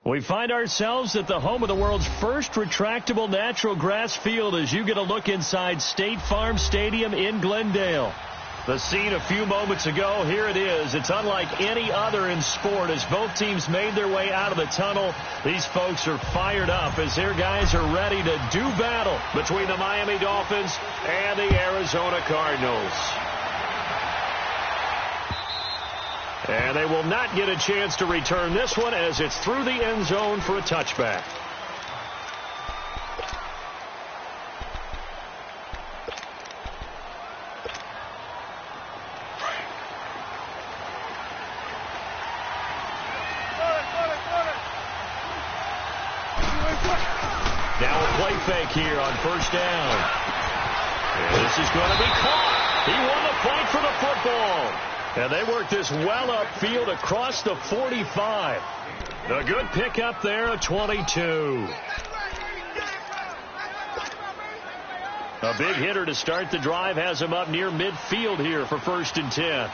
We find ourselves at the home of the world's first retractable natural grass field as you get a look inside State Farm Stadium in Glendale. The scene a few moments ago, here it is. It's unlike any other in sport as both teams made their way out of the tunnel. These folks are fired up as their guys are ready to do battle between the Miami Dolphins and the Arizona Cardinals. And they will not get a chance to return this one as it's through the end zone for a touchback. Now a play fake here on first down. And this is going to be caught. He won the fight for the football. And they work this well upfield across the 45. A good pickup there at 22. A big hitter to start the drive has him up near midfield here for 1st and 10. 19.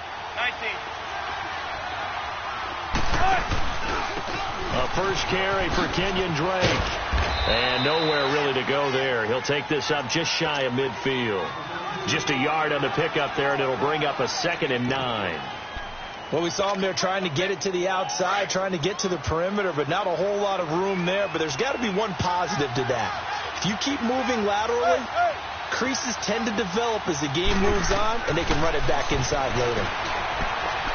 A first carry for Kenyon Drake. And nowhere really to go there. He'll take this up just shy of midfield. Just a yard on the pickup there, and it'll bring up a 2nd and 9. Well, we saw him there trying to get it to the outside, trying to get to the perimeter, but not a whole lot of room there. But there's got to be one positive to that. If you keep moving laterally, creases tend to develop as the game moves on, and they can run it back inside later.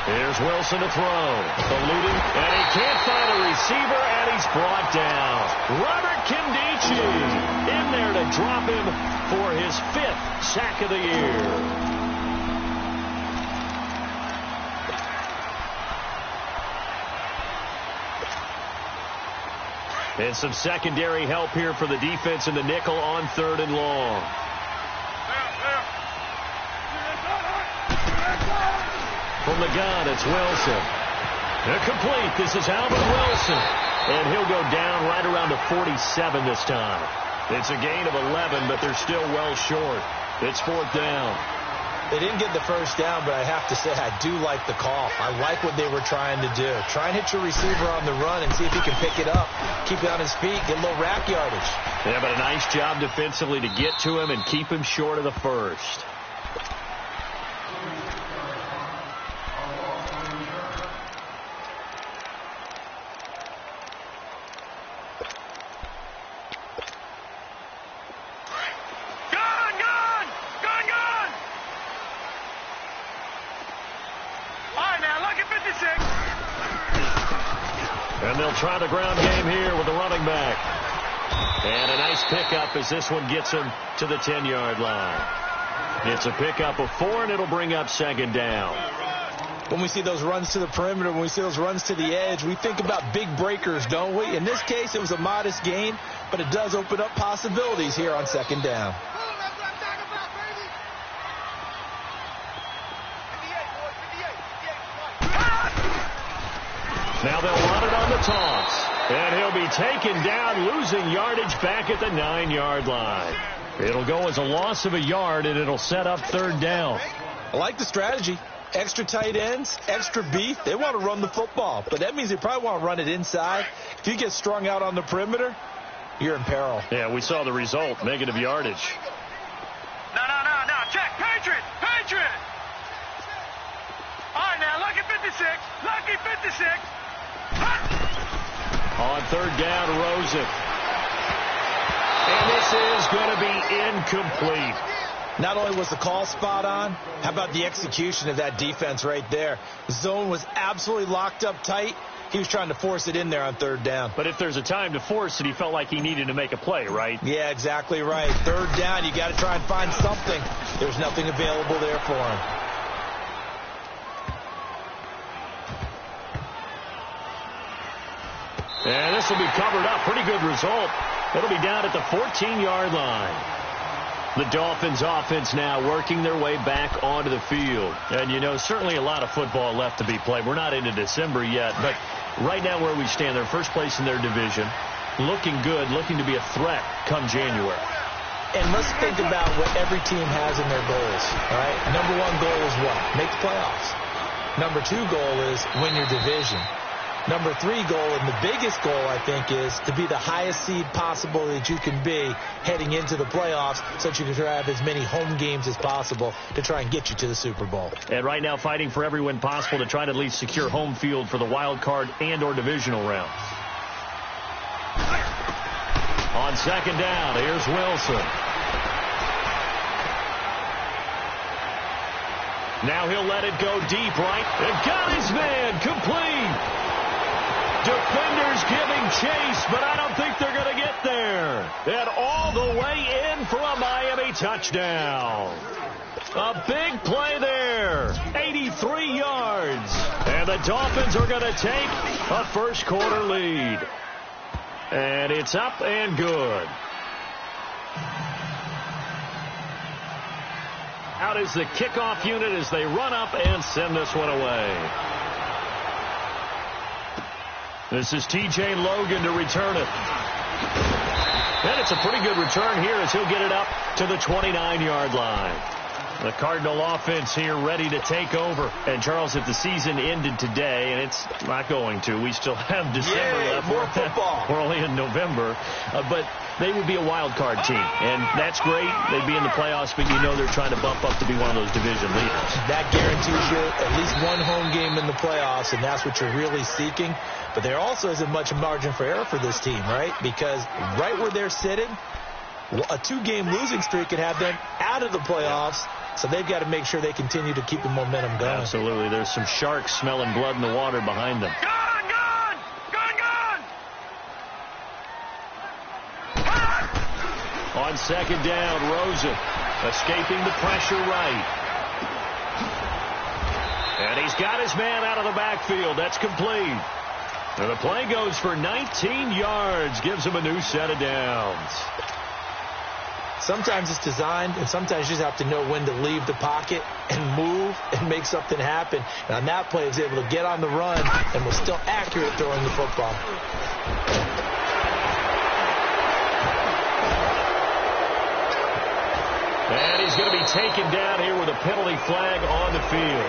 Here's Wilson to throw. Eluding, and he can't find a receiver, and he's brought down. Robert Kindici in there to drop him for his 5th sack of the year. And some secondary help here for the defense in the nickel on 3rd and long. From the gun, it's Wilson. Complete. This is Alvin Wilson. And he'll go down right around to 47 this time. It's a gain of 11, but they're still well short. It's 4th down. They didn't get the first down, but I have to say I do like the call. I like what they were trying to do. Try and hit your receiver on the run and see if he can pick it up, keep it on his feet, get a little rack yardage. Yeah, but a nice job defensively to get to him and keep him short of the first. And they'll try the ground game here with the running back. And a nice pickup as this one gets him to the 10-yard line. It's a pickup of 4, and it'll bring up 2nd down. When we see those runs to the perimeter, when we see those runs to the edge, we think about big breakers, don't we? In this case, it was a modest gain, but it does open up possibilities here on 2nd down. Now they'll run it on the toss. And he'll be taken down, losing yardage back at the 9-yard line. It'll go as a loss of a yard, and it'll set up 3rd down. I like the strategy. Extra tight ends, extra beef. They want to run the football, but that means they probably want to run it inside. If you get strung out on the perimeter, you're in peril. Yeah, we saw the result, negative yardage. No. Check. Patriot. All right, now, lucky 56. Lucky 56. On 3rd down, Rosen. And this is going to be incomplete. Not only was the call spot on, how about the execution of that defense right there? The zone was absolutely locked up tight. He was trying to force it in there on 3rd down. But if there's a time to force it, he felt like he needed to make a play, right? Yeah, exactly right. 3rd down, you got to try and find something. There's nothing available there for him. And this will be covered up. Pretty good result. It'll be down at the 14-yard line. The Dolphins offense now working their way back onto the field. And, you know, certainly a lot of football left to be played. We're not into December yet, but right now where we stand, they're first place in their division. Looking good, looking to be a threat come January. And let's think about what every team has in their goals, all right? Number 1 goal is what? Make the playoffs. Number 2 goal is win your division. Number 3 goal, and the biggest goal, I think, is to be the highest seed possible that you can be heading into the playoffs so that you can have as many home games as possible to try and get you to the Super Bowl. And right now fighting for every win possible to try to at least secure home field for the wild card and or divisional rounds. On second down, here's Wilson. Now he'll let it go deep right. And got his man complete. Defenders giving chase, but I don't think they're going to get there. And all the way in for a Miami touchdown. A big play there. 83 yards. And the Dolphins are going to take a first quarter lead. And it's up and good. Out is the kickoff unit as they run up and send this one away. This is T.J. Logan to return it. And it's a pretty good return here as he'll get it up to the 29-yard line. The Cardinal offense here ready to take over. And, Charles, if the season ended today, and it's not going to, we still have December left. More football. We're only in November. But they would be a wild card team. And that's great. They'd be in the playoffs, but you know they're trying to bump up to be one of those division leaders. That guarantees you at least one home game in the playoffs, and that's what you're really seeking. But there also isn't much margin for error for this team, right? Because right where they're sitting, a 2-game losing streak could have them out of the playoffs. So they've got to make sure they continue to keep the momentum going. Absolutely. There's some sharks smelling blood in the water behind them. Gone, gone, gone, gone. On second down, Rosen escaping the pressure right. And he's got his man out of the backfield. That's complete. And the play goes for 19 yards. Gives him a new set of downs. Sometimes it's designed, and sometimes you just have to know when to leave the pocket and move and make something happen. And on that play, he was able to get on the run and was still accurate throwing the football. And he's going to be taken down here with a penalty flag on the field.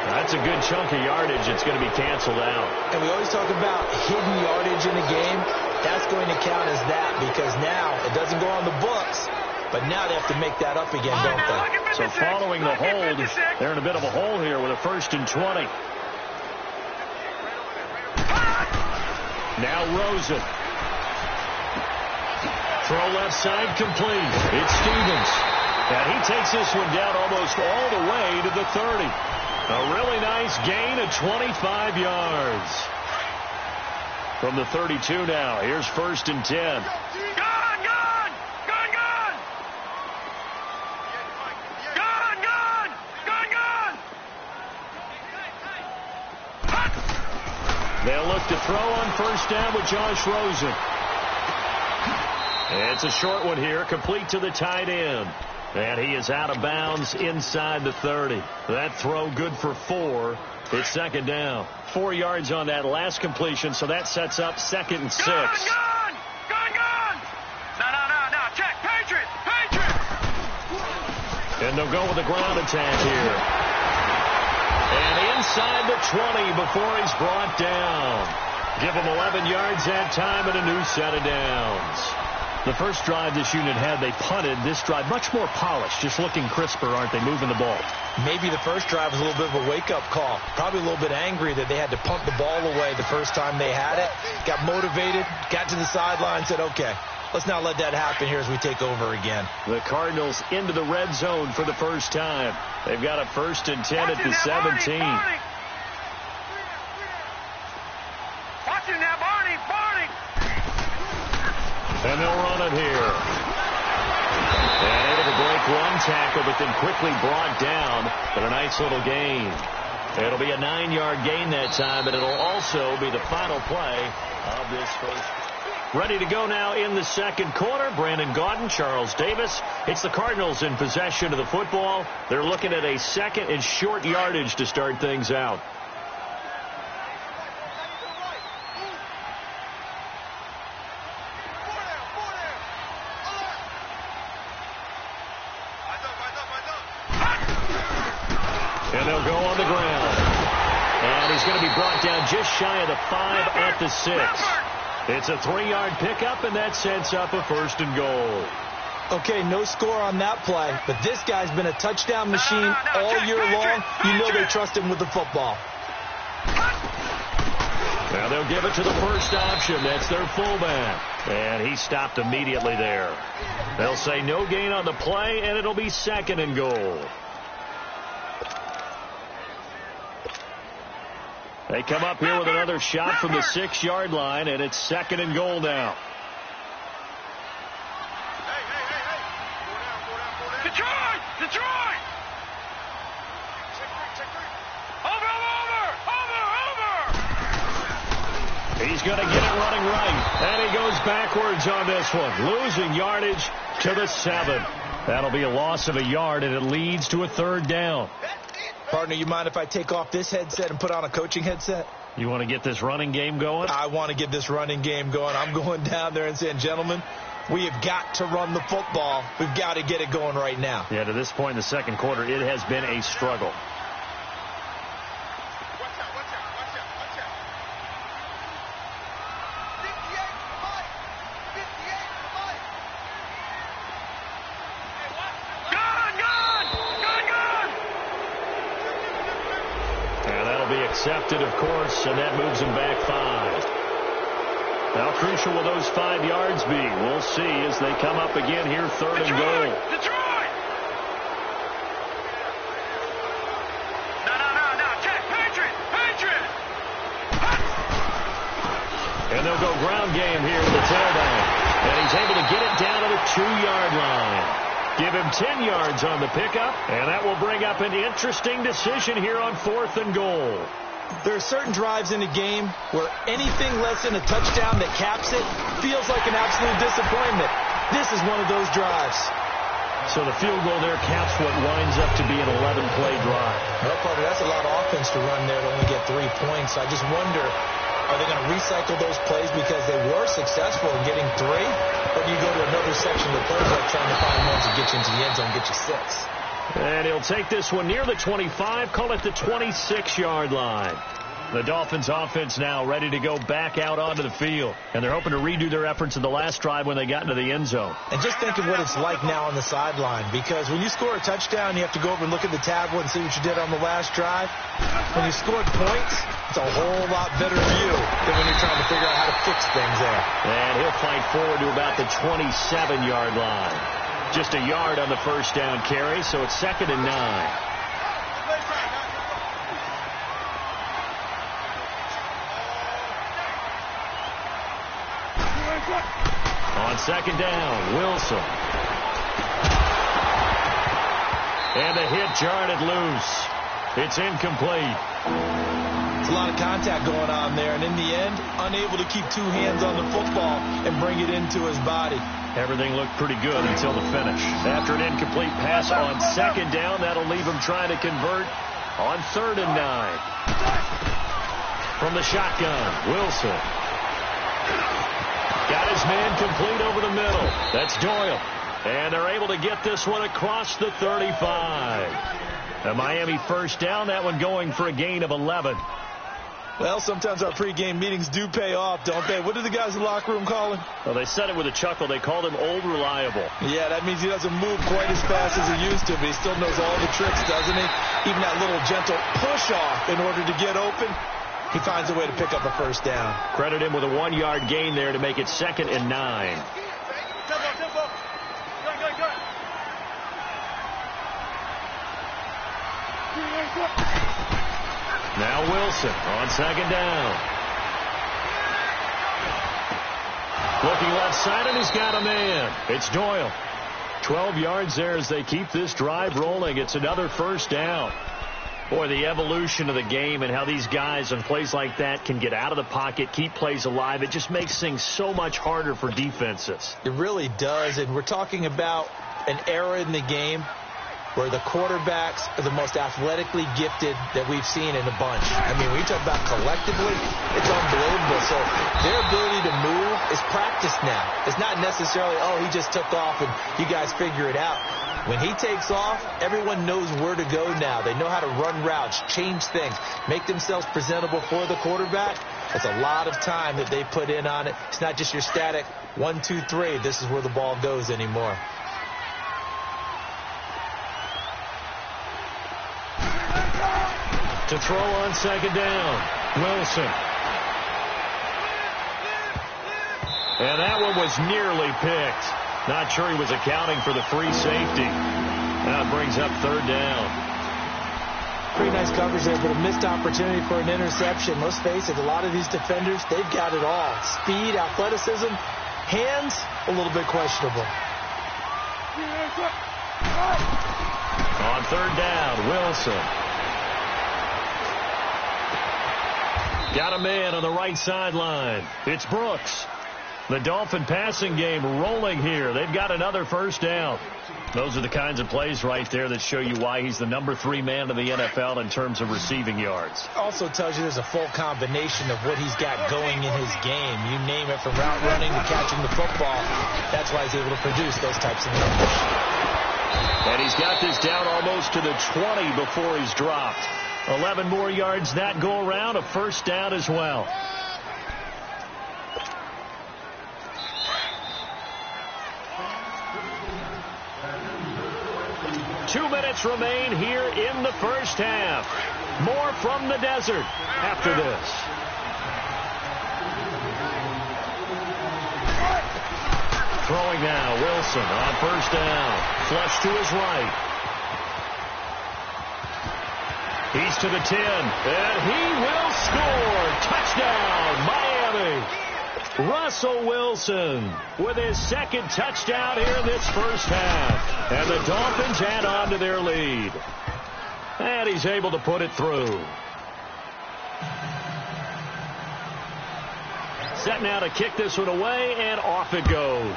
That's a good chunk of yardage. It's going to be canceled out. And we always talk about hidden yardage in a game. That's going to count as that because now it doesn't go on the books, but now they have to make that up again, don't they? So following the hold, they're in a bit of a hole here with a 1st and 20. Now Rosen. Throw left side complete. It's Stevens. And he takes this one down almost all the way to the 30. A really nice gain of 25 yards. From the 32 now. Here's 1st and 10. Gone, gone, gone, gone. Gone, gone, gone, gone. They'll look to throw on 1st down with Josh Rosen. It's a short one here, complete to the tight end. And he is out of bounds inside the 30. That throw good for 4. It's 2nd down. 4 yards on that last completion, so that sets up 2nd and 6. Gone, gone, gone, gone. No. Check, Patriots, Patriots. And they'll go with the ground attack here. And inside the 20 before he's brought down. Give him 11 yards that time and a new set of downs. The first drive this unit had, they punted. This drive, much more polished, just looking crisper, aren't they, moving the ball? Maybe the first drive was a little bit of a wake-up call. Probably a little bit angry that they had to punt the ball away the first time they had it. Got motivated, got to the sideline, said, okay, let's not let that happen here as we take over again. The Cardinals into the red zone for the first time. They've got a 1st and 10 at the 17. Watching now, Barney. And they'll run it here. And able to break one tackle, but then quickly brought down. But a nice little gain. It'll be a 9-yard gain that time, but it'll also be the final play of this first. Ready to go now in the second quarter. Brandon Gaudin, Charles Davis. It's the Cardinals in possession of the football. They're looking at a 2nd and short yardage to start things out. And they'll go on the ground. And And he's going to be brought down just shy of the 5 at the 6. It's a 3-yard pickup, and that sets up a 1st and goal. Okay, no score on that play, but this guy's been a touchdown machine all year long. You know they trust him with the football. Now they'll give it to the first option. That's their fullback. And he stopped immediately there. They'll say no gain on the play, and it'll be 2nd and goal. They come up here with another shot from the 6-yard line, and it's 2nd and goal now. Detroit! Detroit! Over! He's going to get it running right, and he goes backwards on this one, losing yardage to the 7. That'll be a loss of a yard, and it leads to a 3rd down. Partner, you mind if I take off this headset and put on a coaching headset? You want to get this running game going? I want to get this running game going. I'm going down there and saying, gentlemen, we have got to run the football. We've got to get it going right now. Yeah, to this point in the 2nd quarter, it has been a struggle. Accepted, of course, and that moves him back 5. How crucial will those 5 yards be? We'll see as they come up again here, 3rd and goal. Detroit! No. Check. Patriot! And they'll go ground game here with the tailback. And he's able to get it down to the 2-yard line. Give him 10 yards on the pickup, and that will bring up an interesting decision here on 4th and goal. There are certain drives in a game where anything less than a touchdown that caps it feels like an absolute disappointment. This is one of those drives. So the field goal there caps what winds up to be an 11-play drive. Well, partner, that's a lot of offense to run there to only get 3 points. I just wonder, are they going to recycle those plays because they were successful in getting 3? Or do you go to another section of the playbook trying to find ones that get you into the end zone and get you 6? And he'll take this one near the 25, call it the 26-yard line. The Dolphins offense now ready to go back out onto the field. And they're hoping to redo their efforts in the last drive when they got into the end zone. And just think of what it's like now on the sideline. Because when you score a touchdown, you have to go over and look at the tablet and see what you did on the last drive. When you scored points, it's a whole lot better view than when you're trying to figure out how to fix things there. And he'll fight forward to about the 27-yard line. Just a yard on the first down carry, so it's 2nd and 9. On 2nd down, Wilson. And the hit jarred it loose. It's incomplete. It's a lot of contact going on there, and in the end, unable to keep 2 hands on the football and bring it into his body. Everything looked pretty good until the finish. After an incomplete pass on 2nd down, that'll leave him trying to convert on 3rd and 9. From the shotgun, Wilson. Got his man complete over the middle. That's Doyle. And they're able to get this one across the 35. A Miami first down, that one going for a gain of 11. Well, sometimes our pregame meetings do pay off, don't they? What do the guys in the locker room call him? Well, they said it with a chuckle. They called him Old Reliable. Yeah, that means he doesn't move quite as fast as he used to, but he still knows all the tricks, doesn't he? Even that little gentle push-off in order to get open. He finds a way to pick up a first down. Credit him with a 1-yard gain there to make it 2nd and 9. Now Wilson on 2nd down. Looking left side, and he's got a man. It's Doyle. 12 yards there as they keep this drive rolling. It's another first down. Boy, the evolution of the game and how these guys on plays like that can get out of the pocket, keep plays alive, it just makes things so much harder for defenses. It really does, and we're talking about an era in the game where the quarterbacks are the most athletically gifted that we've seen in a bunch. I mean, when you talk about collectively, it's unbelievable. So their ability to move is practiced now. It's not necessarily, oh, he just took off and you guys figure it out. When he takes off, everyone knows where to go now. They know how to run routes, change things, make themselves presentable for the quarterback. That's a lot of time that they put in on it. It's not just your static 1, 2, 3. This is where the ball goes anymore. To throw on second down, Wilson. And that one was nearly picked. Not sure he was accounting for the free safety. Now it brings up third down. Pretty nice coverage there, but a missed opportunity for an interception. Let's face it, a lot of these defenders, they've got it all. Speed, athleticism, hands, a little bit questionable. On third down, Wilson. Got a man on the right sideline. It's Brooks. The Dolphin passing game rolling here. They've got another first down. Those are the kinds of plays right there that show you why he's the number 3 man in the NFL in terms of receiving yards. Also tells you there's a full combination of what he's got going in his game. You name it, from route running to catching the football. That's why he's able to produce those types of numbers. And he's got this down almost to the 20 before he's dropped. 11 more yards that go around, a first down as well. Two minutes remain here in the first half. More from the desert after this. Throwing now, Wilson on first down. Flush to his right. He's to the 10, and he will score. Touchdown, Miami. Russell Wilson with his second touchdown here in this first half. And the Dolphins add on to their lead. And he's able to put it through. Set now to kick this one away, and off it goes.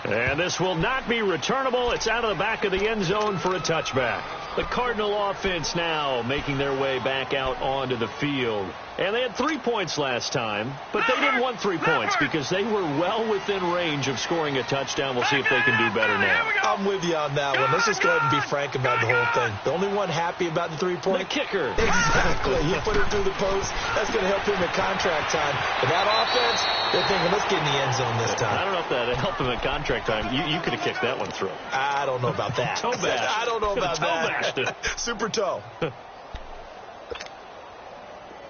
And this will not be returnable. It's out of the back of the end zone for a touchback. The Cardinal offense now making their way back out onto the field. And they had 3 points last time, but they didn't want 3 points because they were well within range of scoring a touchdown. We'll see if they can do better now. I'm with you on that one. Let's just go ahead and be frank about the whole thing. The only one happy about the 3-point? The kicker. Exactly. He put it through the post. That's going to help him at contract time. But that offense, they're thinking, let's get in the end zone this time. I don't know if that helped him at contract time. You could have kicked that one through. I don't know about that. Toe bash. I don't know about that. Super toe.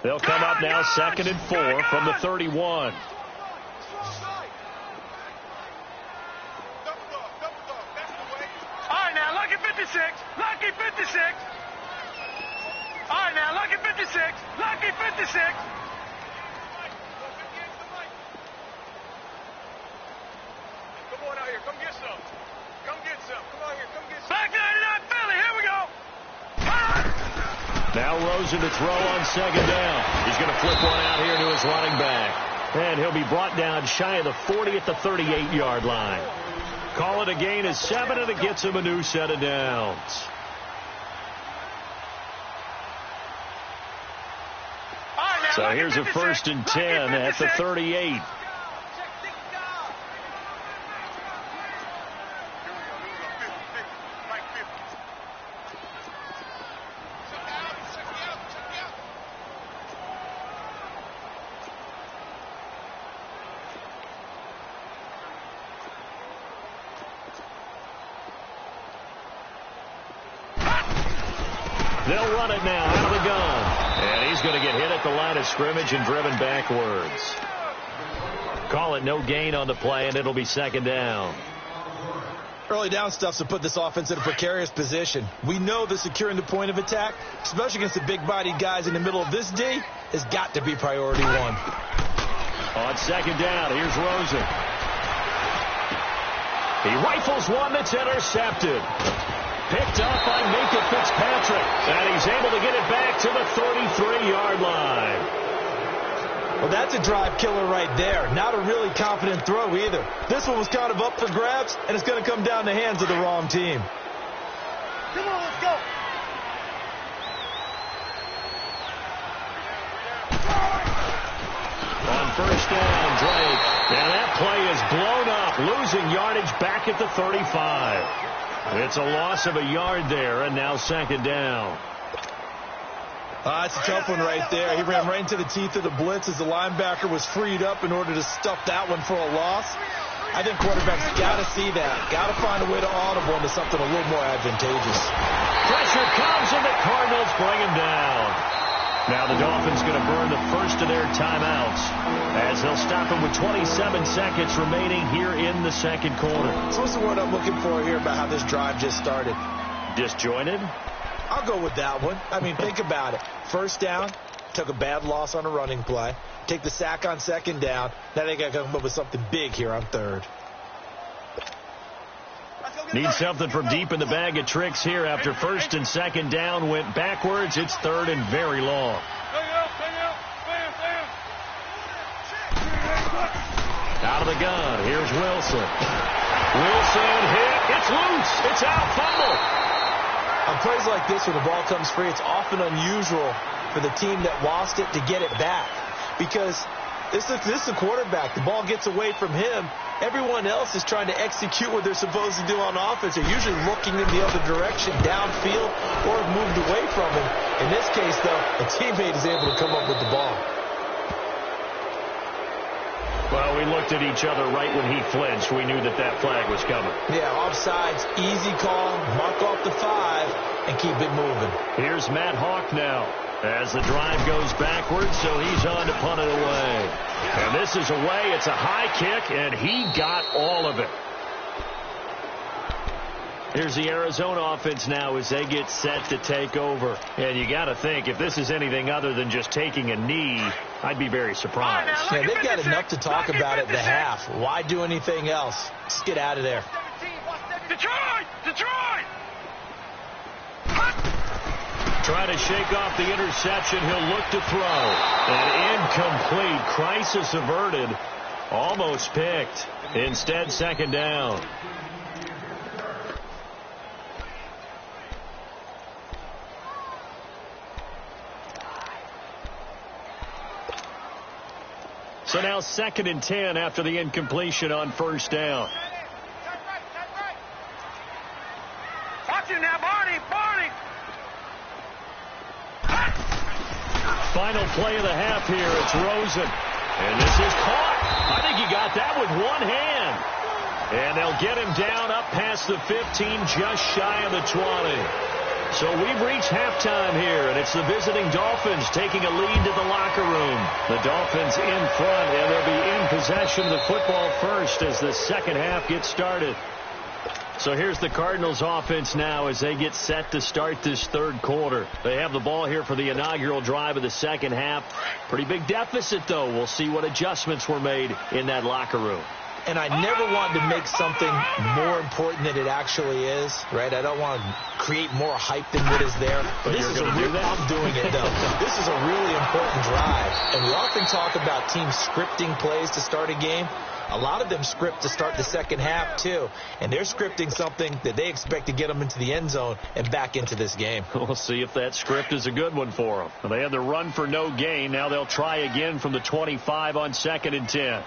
They'll come up now 2nd and 4 from the 31. All right, now, lucky 56. Lucky 56. All right, now, lucky 56. Lucky 56. Come on out here. Come get some. Come get some. Come on here. Come get some. Back 99 Philly. Here we go. Now Rosen to throw on second down. He's going to flip one out here to his running back. And he'll be brought down shy of the 40 at the 38-yard line. Call it a gain of 7, and it gets him a new set of downs. So here's a 1st and 10 at the 38. They'll run it now out of the gun. And he's going to get hit at the line of scrimmage and driven backwards. Call it no gain on the play, and it'll be 2nd down. Early down stuff to put this offense in a precarious position. We know that securing the point of attack, especially against the big-bodied guys in the middle of this D, has got to be priority 1. On 2nd down, here's Rosen. He rifles one that's intercepted. Picked up by Minka Fitzpatrick. And he's able to get it back to the 33-yard line. Well, that's a drive killer right there. Not a really confident throw either. This one was kind of up for grabs, and it's going to come down the hands of the wrong team. Come on, let's go. On first down, Drake. And that play is blown losing yardage back at the 35. It's a loss of a yard there, and now second down. It's a tough one right there. He ran right into the teeth of the blitz as the linebacker was freed up in order to stuff that one for a loss. I think quarterbacks got to see that. Got to find a way to audible into something a little more advantageous. Pressure comes, and the Cardinals bring him down. Now the Dolphins going to burn the first of their timeouts as they'll stop him with 27 seconds remaining here in the second quarter. So what's the word I'm looking for here about how this drive just started? Disjointed? I'll go with that one. I mean, think about it. First down, took a bad loss on a running play. Take the sack on second down. Now they got to come up with something big here on third. Need something from deep in the bag of tricks here after first and second down went backwards. It's third and very long. Out of the gun. Here's Wilson. Wilson hit. It's loose. It's out. Fumble. On plays like this, when the ball comes free, it's often unusual for the team that lost it to get it back. Because this is a quarterback. The ball gets away from him. Everyone else is trying to execute what they're supposed to do on offense. They're usually looking in the other direction, downfield, or have moved away from him. In this case, though, a teammate is able to come up with the ball. Well, we looked at each other right when he flinched. We knew that that flag was coming. Yeah, offsides, easy call, mark off the 5, and keep it moving. Here's Matt Hawk now as the drive goes backwards, so he's on to punt it away. And this is away. It's a high kick, and he got all of it. Here's the Arizona offense now as they get set to take over. And you got to think, if this is anything other than just taking a knee, I'd be very surprised. Yeah, they've got enough to talk about at the half. Why do anything else? Just get out of there. Detroit! Detroit! Trying to shake off the interception. He'll look to throw. An incomplete. Crisis averted. Almost picked. Instead, second down. So now second and 10 after the incompletion on first down. Watch it now, Barney! Barney! Final play of the half here. It's Rosen. And this is caught. I think he got that with one hand. And they'll get him down up past the 15, just shy of the 20. So we've reached halftime here, and it's the visiting Dolphins taking a lead to the locker room. The Dolphins in front, and they'll be in possession of the football first as the second half gets started. So here's the Cardinals offense now as they get set to start this third quarter. They have the ball here for the inaugural drive of the second half. Pretty big deficit, though. We'll see what adjustments were made in that locker room. And I never want to make something more important than it actually is, right? I don't want to create more hype than what is there. But this is I'm doing it, though. This is a really important drive. And we often talk about teams scripting plays to start a game. A lot of them script to start the second half, too. And they're scripting something that they expect to get them into the end zone and back into this game. We'll see if that script is a good one for them. Well, they had the run for no gain. Now they'll try again from the 25 on second and 10.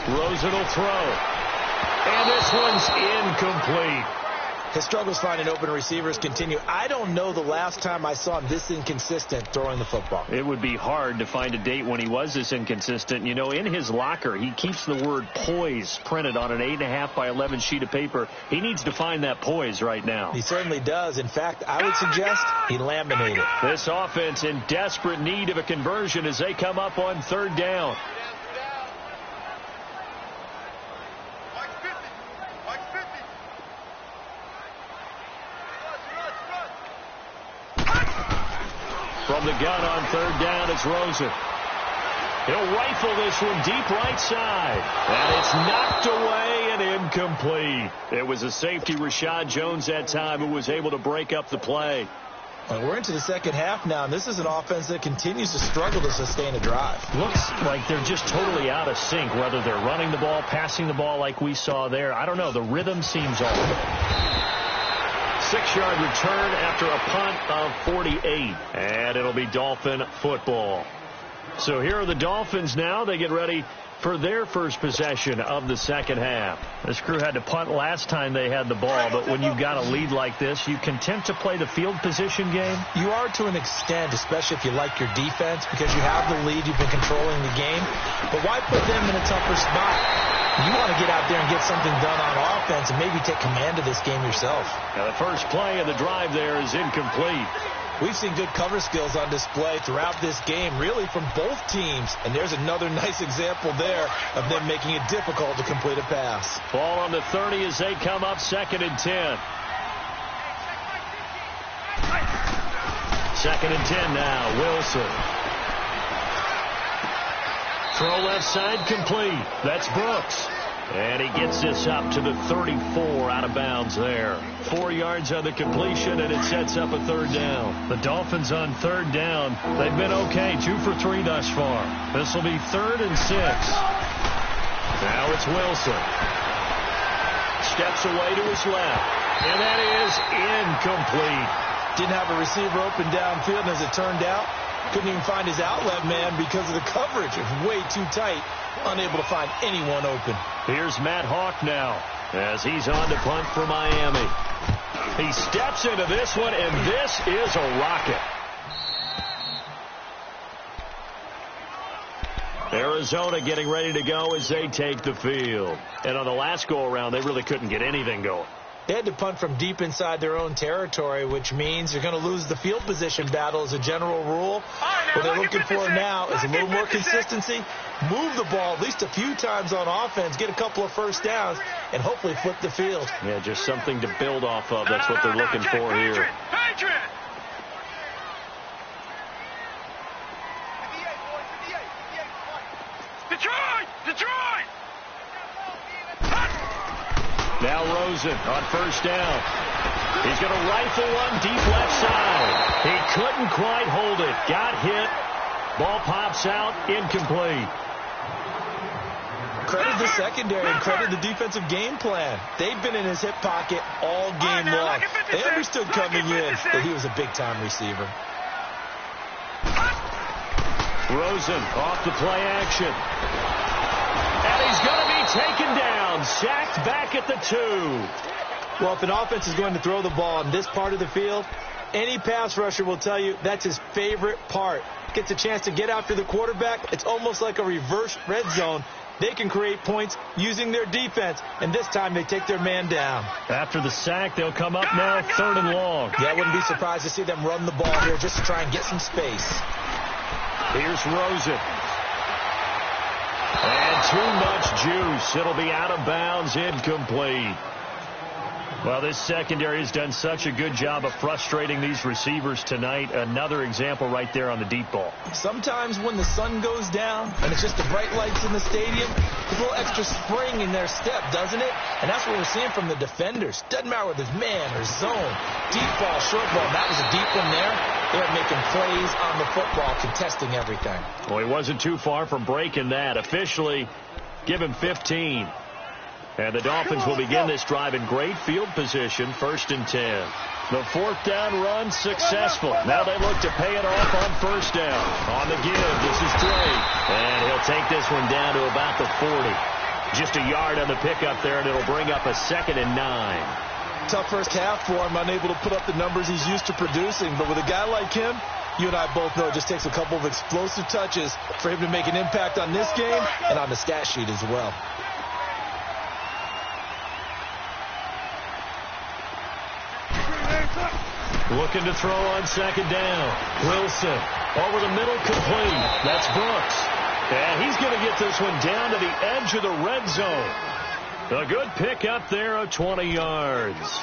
Rosen will throw. And this one's incomplete. His struggles finding open receivers continue. I don't know the last time I saw him this inconsistent throwing the football. It would be hard to find a date when he was this inconsistent. You know, in his locker, he keeps the word poise printed on an 8.5 by 11 sheet of paper. He needs to find that poise right now. He certainly does. In fact, I would suggest he laminate it. This offense in desperate need of a conversion as they come up on third down. From the gun on third down, it's Rosen. He'll rifle this one deep right side. And it's knocked away and incomplete. It was a safety, Rashad Jones, that time, who was able to break up the play. Well, we're into the second half now, and this is an offense that continues to struggle to sustain a drive. Looks like they're just totally out of sync, whether they're running the ball, passing the ball like we saw there. I don't know. The rhythm seems off. 6-yard return after a punt of 48. And it'll be Dolphin football. So here are the Dolphins now. They get ready for their first possession of the second half. This crew had to punt last time they had the ball, but when you've got a lead like this, you content to play the field position game? You are to an extent, especially if you like your defense, because you have the lead, you've been controlling the game. But why put them in a tougher spot? You want to get out there and get something done on offense and maybe take command of this game yourself. Now the first play of the drive there is incomplete. We've seen good cover skills on display throughout this game, really from both teams. And there's another nice example there of them making it difficult to complete a pass. Ball on the 30 as they come up 2nd and 10. 2nd and 10 now. Wilson. Throw left side complete. That's Brooks. And he gets this up to the 34 out of bounds there. 4 yards on the completion, and it sets up a 3rd down. The Dolphins on 3rd down. They've been okay, 2 for 3 thus far. This will be 3rd and 6. Now it's Wilson. Steps away to his left. And that is incomplete. Didn't have a receiver open downfield, and as it turned out, couldn't even find his outlet man because of the coverage. It was way too tight. Unable to find anyone open. Here's Matt Hawk now as he's on to punt for Miami. He steps into this one, and this is a rocket. Arizona getting ready to go as they take the field. And on the last go-around, they really couldn't get anything going. They had to punt from deep inside their own territory, which means you're going to lose the field position battle as a general rule. What they're looking for now is a little more consistency, move the ball at least a few times on offense, get a couple of first downs, and hopefully flip the field. Yeah, just something to build off of. That's what they're looking for here. Detroit! Now Rosen on 1st down. He's going to rifle one deep left side. He couldn't quite hold it. Got hit. Ball pops out. Incomplete. Credit the secondary and credit the defensive game plan. They've been in his hip pocket all game long. They understood coming in that he was a big-time receiver. Rosen off the play action. And he's going to be taken down. Sacked back at the 2. Well, if an offense is going to throw the ball in this part of the field, any pass rusher will tell you that's his favorite part. Gets a chance to get after the quarterback. It's almost like a reverse red zone. They can create points using their defense, and this time they take their man down. After the sack, they'll come up now 3rd and long. Yeah, I wouldn't be surprised to see them run the ball here just to try and get some space. Here's Rosen. And too much juice. It'll be out of bounds, incomplete. Well, this secondary has done such a good job of frustrating these receivers tonight. Another example right there on the deep ball. Sometimes when the sun goes down and it's just the bright lights in the stadium, there's a little extra spring in their step, doesn't it? And that's what we're seeing from the defenders. Doesn't matter whether it's man or zone, deep ball, short ball. That was a deep one there. They're making plays on the football, contesting everything. Well, he wasn't too far from breaking that. Officially, give him 15. And the Dolphins will begin this drive in great field position, 1st and 10. The 4th down run successful. Now they look to pay it off on 1st down. On the give, this is Drake. And he'll take this one down to about the 40. Just a yard on the pickup there, and it'll bring up a 2nd and 9. Tough first half for him, unable to put up the numbers he's used to producing. But with a guy like him, you and I both know it just takes a couple of explosive touches for him to make an impact on this game and on the stat sheet as well. Looking to throw on 2nd down. Wilson over the middle, complete. That's Brooks. And he's going to get this one down to the edge of the red zone. A good pick up there of 20 yards.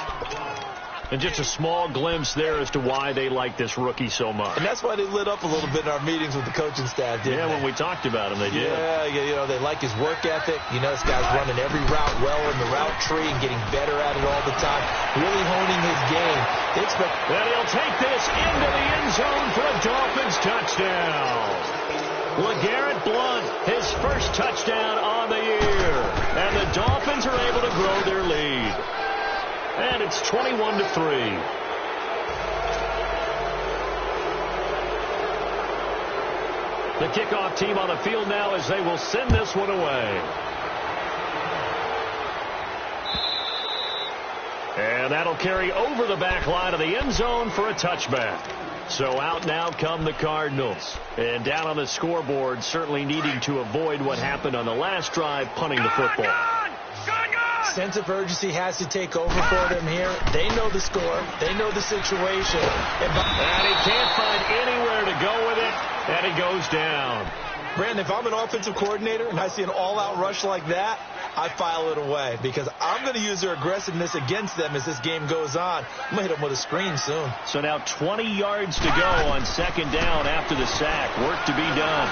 And just a small glimpse there as to why they like this rookie so much. And that's why they lit up a little bit in our meetings with the coaching staff, didn't they? Yeah, when we talked about him, they did. Yeah, you know, they like his work ethic. You know, this guy's running every route well in the route tree and getting better at it all the time. Really honing his game. They expect... And he'll take this into the end zone for a Dolphins touchdown. LeGarrette Blount, his first touchdown on the year. And the Dolphins are able to grow their lead. And it's 21-3. The kickoff team on the field now as they will send this one away. And that'll carry over the back line of the end zone for a touchback. So out now come the Cardinals. And down on the scoreboard, certainly needing to avoid what happened on the last drive, punting the football. Sense of urgency has to take over for them here. They know the score. They know the situation. And he can't find anywhere to go with it. And he goes down. Brandon, if I'm an offensive coordinator and I see an all-out rush like that, I file it away because I'm going to use their aggressiveness against them as this game goes on. I'm going to hit them with a screen soon. So now 20 yards to go on second down after the sack. Work to be done.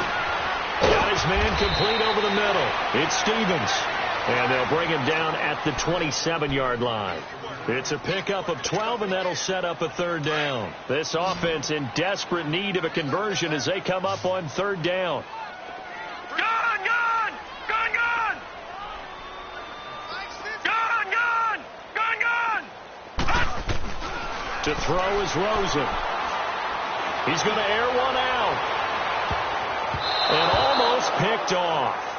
Got his man complete over the middle. It's Stevens. And they'll bring him down at the 27-yard line. It's a pickup of 12, and that'll set up a third down. This offense in desperate need of a conversion as they come up on third down. Gone! Gone! Gone! Gone! Gone! Gone! Gone! Gone! To throw is Rosen. He's going to air one out. And almost picked off.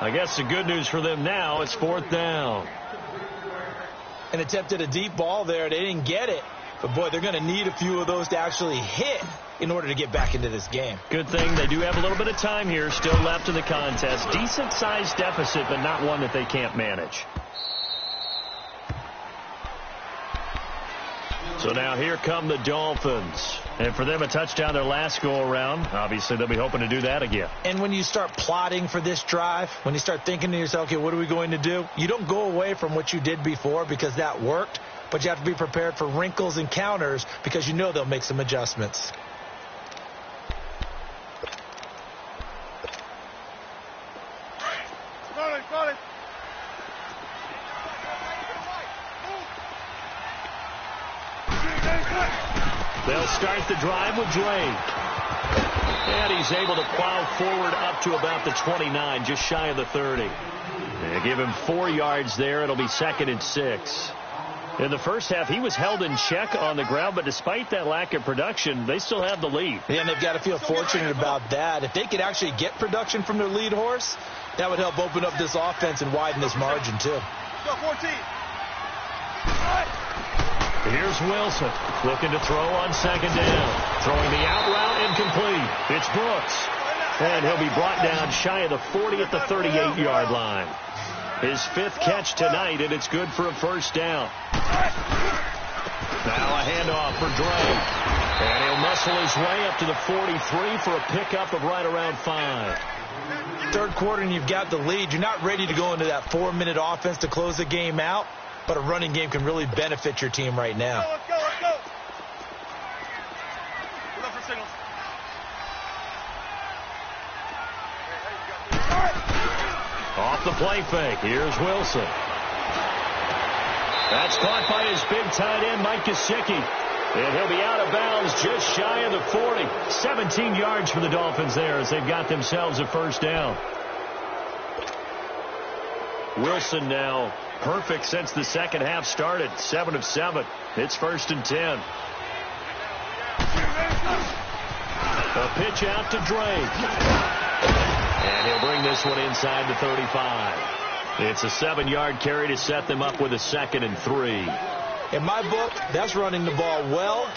I guess the good news for them now, it's fourth down. And attempted a deep ball there. They didn't get it. But, boy, they're going to need a few of those to actually hit in order to get back into this game. Good thing they do have a little bit of time here still left in the contest. Decent-sized deficit, but not one that they can't manage. So now here come the Dolphins. And for them, a touchdown their last go-around. Obviously, they'll be hoping to do that again. And when you start plotting for this drive, when you start thinking to yourself, okay, what are we going to do? You don't go away from what you did before because that worked. But you have to be prepared for wrinkles and counters because you know they'll make some adjustments. They'll start the drive with Drake. And he's able to plow forward up to about the 29, just shy of the 30. They give him 4 yards there. It'll be 2nd and 6. In the first half, he was held in check on the ground, but despite that lack of production, they still have the lead. Yeah, and they've got to feel fortunate about that. If they could actually get production from their lead horse, that would help open up this offense and widen this margin, too. Go 14. Here's Wilson looking to throw on second down. Throwing the out route incomplete. It's Brooks. And he'll be brought down shy of the 40 at the 38-yard line. His 5th catch tonight, and it's good for a first down. Now a handoff for Drake. And he'll muscle his way up to the 43 for a pickup of right around 5. Third quarter and you've got the lead. You're not ready to go into that 4-minute offense to close the game out. But a running game can really benefit your team right now. Let's go, let's go. Look for signals. Off the play fake. Here's Wilson. That's caught by his big tight end, Mike Gesicki. And he'll be out of bounds just shy of the 40. 17 yards for the Dolphins there as they've got themselves a first down. Wilson now perfect since the second half started. 7 of 7. It's 1st and 10. A pitch out to Drake. And he'll bring this one inside the 35. It's a 7-yard carry to set them up with a 2nd and 3. In my book, that's running the ball well,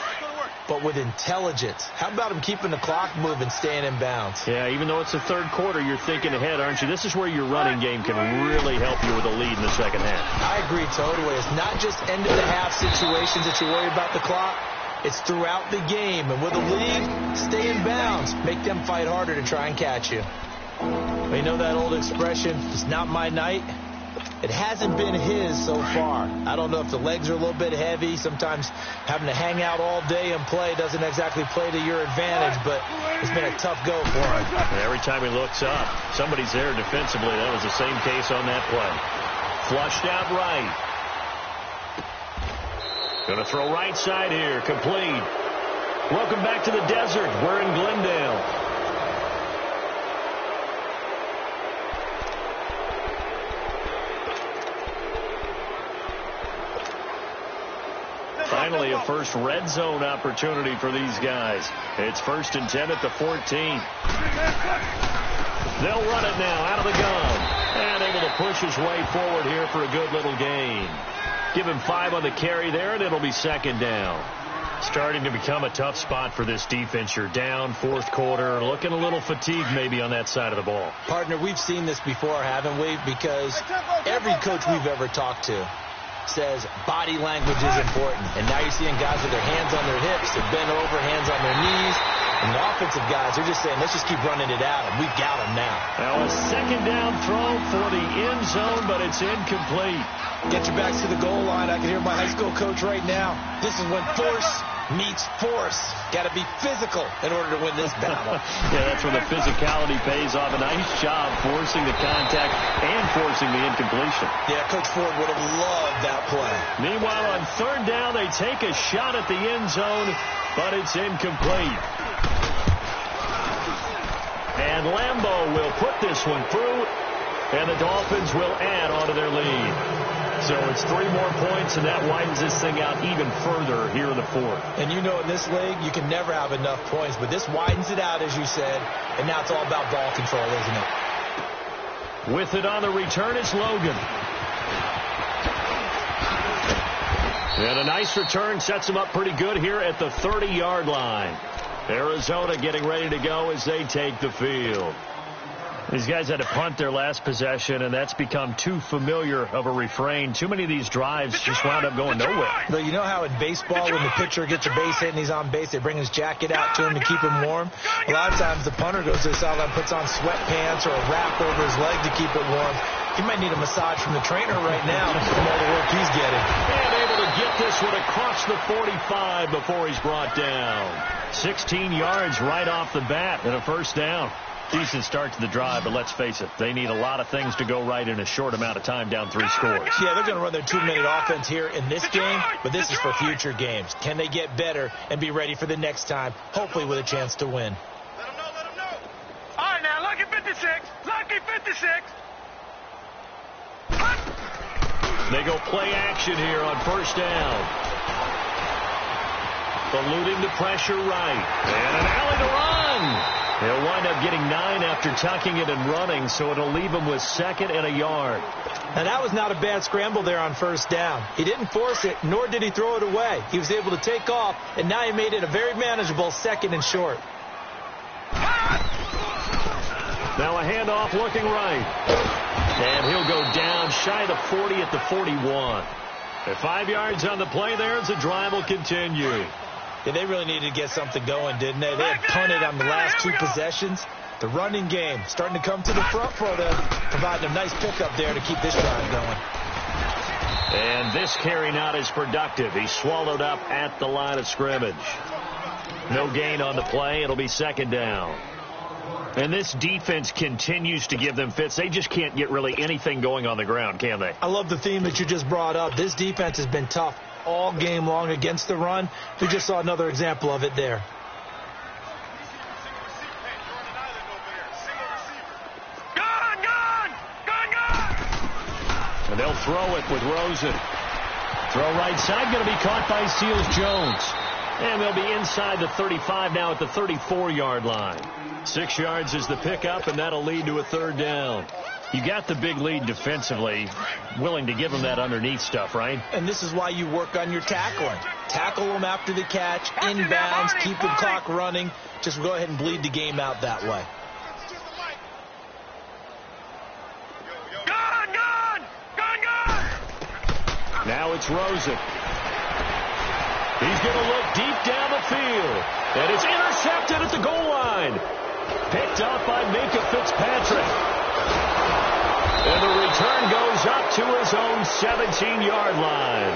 but with intelligence. How about him keeping the clock moving, staying in bounds? Yeah, even though it's the third quarter, you're thinking ahead, aren't you? This is where your running game can really help you with a lead in the second half. I agree totally. It's not just end-of-the-half situations that you worry about the clock. It's throughout the game. And with a lead, stay in bounds. Make them fight harder to try and catch you. You know that old expression, it's not my night? It hasn't been his so far. I don't know if the legs are a little bit heavy. Sometimes having to hang out all day and play doesn't exactly play to your advantage, but it's been a tough go for him. And every time he looks up, somebody's there defensively. That was the same case on that play. Flushed out right. Going to throw right side here. Complete. Welcome back to the desert. We're in Glendale. Finally, a first red zone opportunity for these guys. It's 1st and 10 at the 14. They'll run it now out of the gun. And able to push his way forward here for a good little gain. Give him 5 on the carry there, and it'll be 2nd down. Starting to become a tough spot for this defense. You're down 4th quarter, looking a little fatigued maybe on that side of the ball. Partner, we've seen this before, haven't we? Because every coach we've ever talked to says body language is important. And now you're seeing guys with their hands on their hips, they're bent over, hands on their knees. And the offensive guys, they're just saying, let's just keep running it out, and we've got them now. Now a 2nd down throw for the end zone, but it's incomplete. Get your backs to the goal line. I can hear my high school coach right now. This is when force meets force. Got to be physical in order to win this battle. Yeah, that's where the physicality pays off. A nice job forcing the contact and forcing the incompletion. Yeah, Coach Ford would have loved that play. Meanwhile, on 3rd down, they take a shot at the end zone, but it's incomplete. And Lambeau will put this one through, and the Dolphins will add on to their lead. So it's 3 more points, and that widens this thing out even further here in the 4th. And you know in this league, you can never have enough points, but this widens it out, as you said, and now it's all about ball control, isn't it? With it on the return, it's Logan. And a nice return sets him up pretty good here at the 30-yard line. Arizona getting ready to go as they take the field. These guys had to punt their last possession, and that's become too familiar of a refrain. Too many of these drives just wound up going nowhere. Though you know how in baseball, when the pitcher gets a base hit and he's on base, they bring his jacket out to him to keep him warm? A lot of times the punter goes to the sideline, puts on sweatpants or a wrap over his leg to keep it warm. He might need a massage from the trainer right now from all the work he's getting. And able to get this one across the 45 before he's brought down. 16 yards right off the bat and a 1st down. Decent start to the drive, but let's face it, they need a lot of things to go right in a short amount of time, down 3 scores. Yeah, they're going to run their 2-minute offense here in this game, but this is for future games. Can they get better and be ready for the next time, hopefully with a chance to win? Let them know. All right, now, lucky 56. Lucky 56. They go play action here on 1st down. Eluding the pressure right. And an alley to run. They'll wind up getting 9 after tucking it and running, so it'll leave them with 2nd and a yard. And that was not a bad scramble there on 1st down. He didn't force it, nor did he throw it away. He was able to take off, and now he made it a very manageable 2nd and short. Now a handoff looking right. And he'll go down shy of the 40 at the 41. At 5 yards on the play there as the drive will continue. Yeah, they really needed to get something going, didn't they? They had punted on the last 2 possessions. The running game starting to come to the front for them, providing a nice pickup there to keep this drive going. And this carry not as productive. He's swallowed up at the line of scrimmage. No gain on the play. It'll be 2nd down. And this defense continues to give them fits. They just can't get really anything going on the ground, can they? I love the theme that you just brought up. This defense has been tough all game long against the run. We just saw another example of it there. And they'll throw it with Rosen. Throw right side, going to be caught by Seals-Jones. And they'll be inside the 35 now at the 34-yard line. 6 yards is the pickup, and that'll lead to a 3rd down. You got the big lead defensively, willing to give them that underneath stuff, right? And this is why you work on your tackling. Tackle them after the catch, inbounds, keep the clock running. Just go ahead and bleed the game out that way. Now it's Rosen. He's going to look deep down the field. And it's intercepted at the goal line. Picked up by Minkah Fitzpatrick. And the return goes up to his own 17-yard line.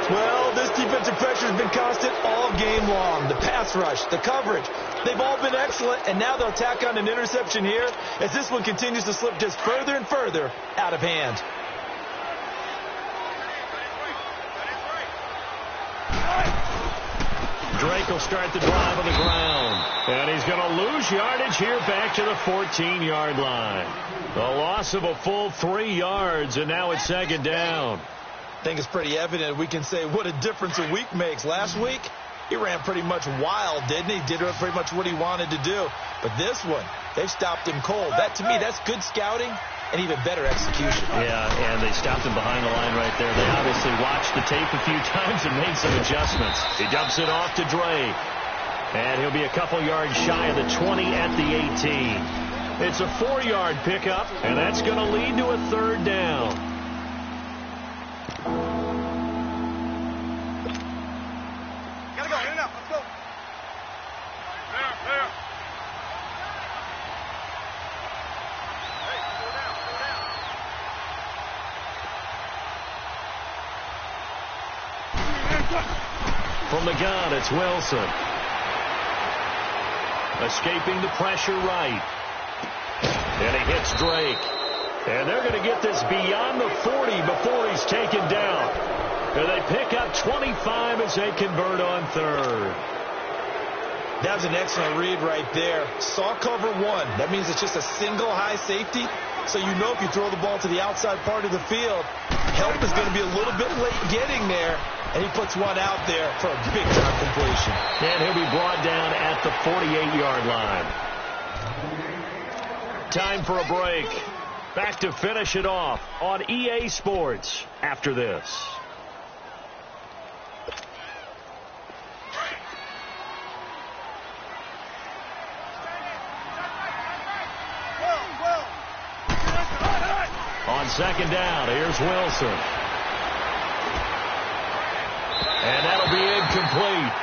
Well, this defensive pressure has been constant all game long. The pass rush, the coverage, they've all been excellent. And now they'll tack on an interception here as this one continues to slip just further and further out of hand. Drake will start the drive on the ground. And he's going to lose yardage here back to the 14-yard line. A loss of a full 3 yards, and now it's second down. I think it's pretty evident. We can say what a difference a week makes. Last week, he ran pretty much wild, didn't he? Did pretty much what he wanted to do. But this one, they've stopped him cold. That, to me, that's good scouting and even better execution. Yeah, and they stopped him behind the line right there. They obviously watched the tape a few times and made some adjustments. He dumps it off to Drake. And he'll be a couple yards shy of the 20 at the 18. It's a 4-yard pickup, and that's going to lead to a third down. Gotta go, in and out, let's go. There. Hey, slow down. From the gun, it's Wilson. Escaping the pressure right. And he hits Drake. And they're going to get this beyond the 40 before he's taken down. And they pick up 25 as they convert on third. That was an excellent read right there. Saw cover 1. That means it's just a single high safety. So you know if you throw the ball to the outside part of the field, help is going to be a little bit late getting there. And he puts one out there for a big-time completion. And he'll be brought down at the 48-yard line. Time for a break. Back to finish it off on EA Sports after this. On second down, here's Wilson. And that'll be incomplete.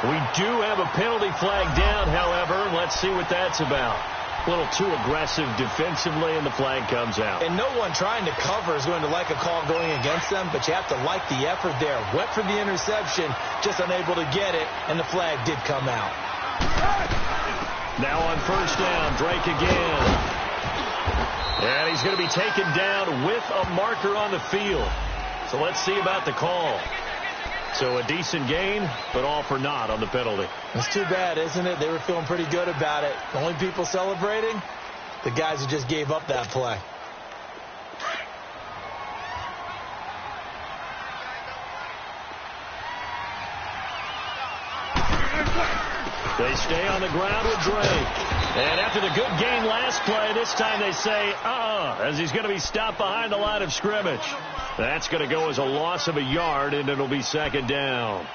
We do have a penalty flag down, however. Let's see what that's about. A little too aggressive defensively, and the flag comes out. And no one trying to cover is going to like a call going against them, but you have to like the effort there. Went for the interception, just unable to get it, and the flag did come out. Now on first down, Drake again. And he's going to be taken down with a marker on the field. So let's see about the call. So a decent gain, but all for naught on the penalty. It's too bad, isn't it? They were feeling pretty good about it. The only people celebrating, the guys who just gave up that play. They stay on the ground with Drake. And after the good game last play, this time they say, as he's going to be stopped behind the line of scrimmage. That's going to go as a loss of a yard, and it'll be second down.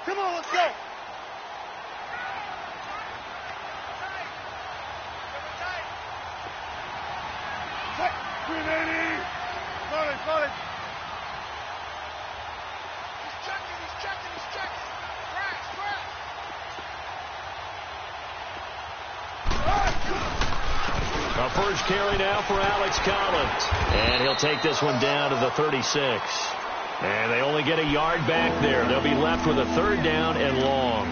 Come on, let's go. Solid. He's checking. A first carry now for Alex Collins. And he'll take this one down to the 36. And they only get a yard back there. They'll be left with a third down and long.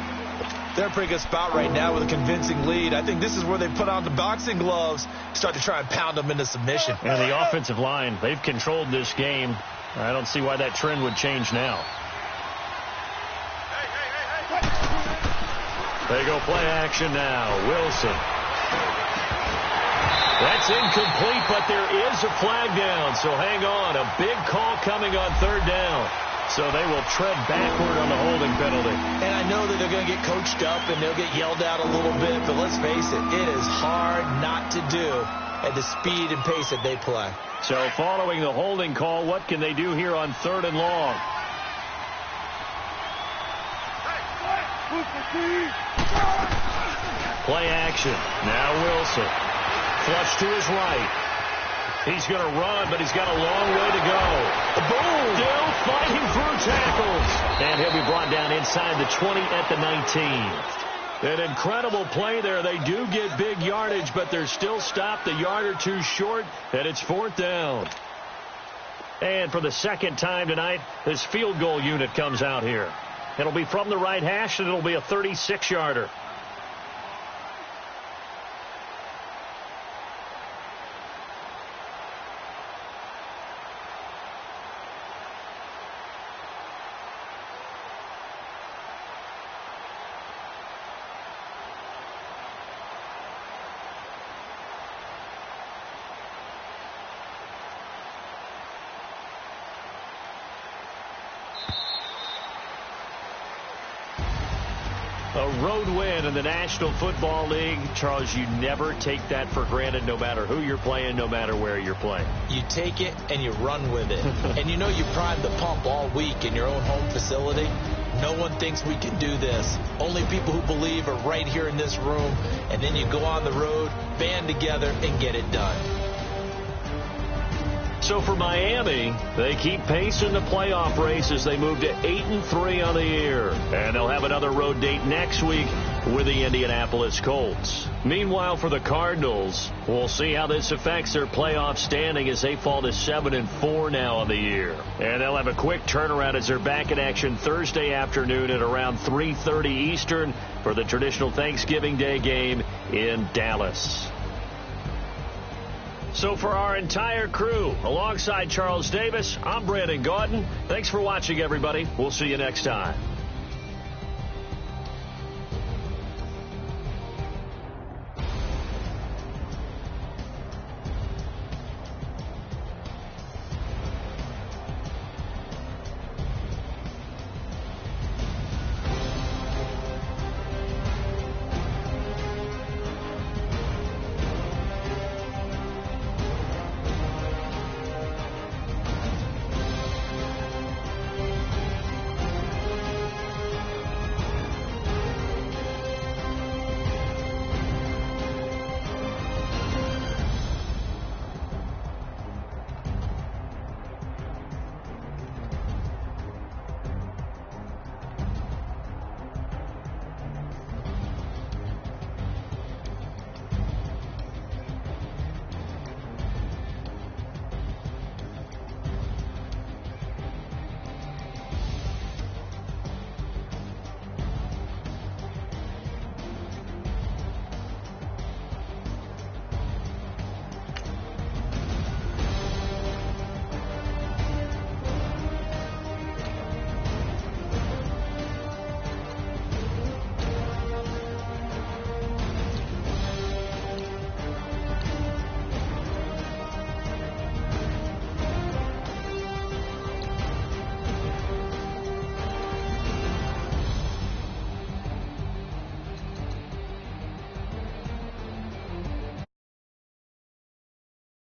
They're in a pretty good spot right now with a convincing lead. I think this is where they put on the boxing gloves, start to try and pound them into submission. And the offensive line, they've controlled this game. I don't see why that trend would change now. They go play action now. Wilson. That's incomplete, but there is a flag down, so hang on. A big call coming on third down. So they will tread backward on the holding penalty. And I know that they're going to get coached up and they'll get yelled at a little bit, but let's face it, it is hard not to do at the speed and pace that they play. So following the holding call, what can they do here on third and long? Play action. Now Wilson. Flush to his right. He's going to run, but he's got a long way to go. Boom! Still fighting through tackles. And he'll be brought down inside the 20 at the 19. An incredible play there. They do get big yardage, but they're still stopped a yard or two short, and it's fourth down. And for the second time tonight, this field goal unit comes out here. It'll be from the right hash, and it'll be a 36-yarder. A road win in the National Football League. Charles, you never take that for granted no matter who you're playing, no matter where you're playing. You take it and you run with it. And you know you primed the pump all week in your own home facility. No one thinks we can do this. Only people who believe are right here in this room. And then you go on the road, band together, and get it done. So for Miami, they keep pace in the playoff race as they move to 8-3 on the year. And they'll have another road date next week with the Indianapolis Colts. Meanwhile, for the Cardinals, we'll see how this affects their playoff standing as they fall to 7-4 now on the year. And they'll have a quick turnaround as they're back in action Thursday afternoon at around 3:30 Eastern for the traditional Thanksgiving Day game in Dallas. So for our entire crew, alongside Charles Davis, I'm Brandon Gaudin. Thanks for watching, everybody. We'll see you next time.